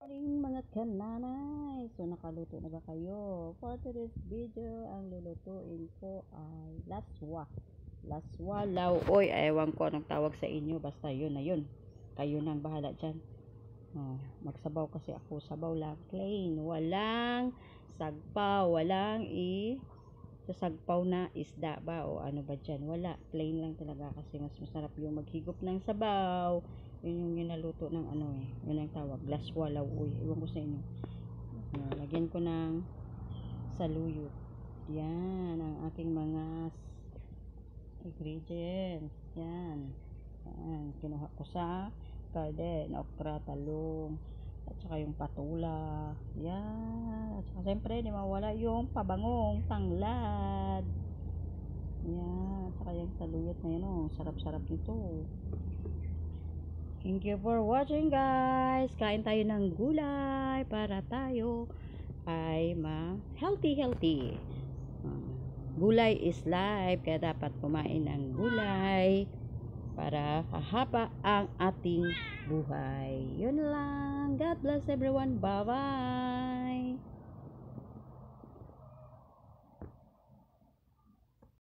Morning mga kananay! So nakaluto na ba kayo? For today's video, ang lulutuin ko ay laswa. Laswa, lauoy. Ewan ko anong tawag sa inyo. Basta yun na yun. Kayo nang bahala dyan. Magsabaw kasi ako. Sabaw lang. Plain. Walang sagpaw. Walang sasagpaw na isda ba o ano ba dyan. Wala. Plain lang talaga kasi mas masarap yung maghigop ng sabaw. Yun yung ginaluto ng ano yun ang tawag, laswa, lauoy. Iwan ko sa inyo. Lagyan ko ng saluyot. Yan ang aking mga ingredients. Yan. Kinuha ko sa garden, okra, talong, at saka yung patula. Yan. At saka siyempre, di mawala yung pabangong tanglad. Yan. At saka yung saluyot na yun. Sarap-sarap nito. Thank you for watching, guys. Kain tayo ng gulay para tayo ay healthy. Gulay is life, kaya dapat kumain ng gulay para hahaba ang ating buhay. Yun lang. God bless everyone. Bye-bye.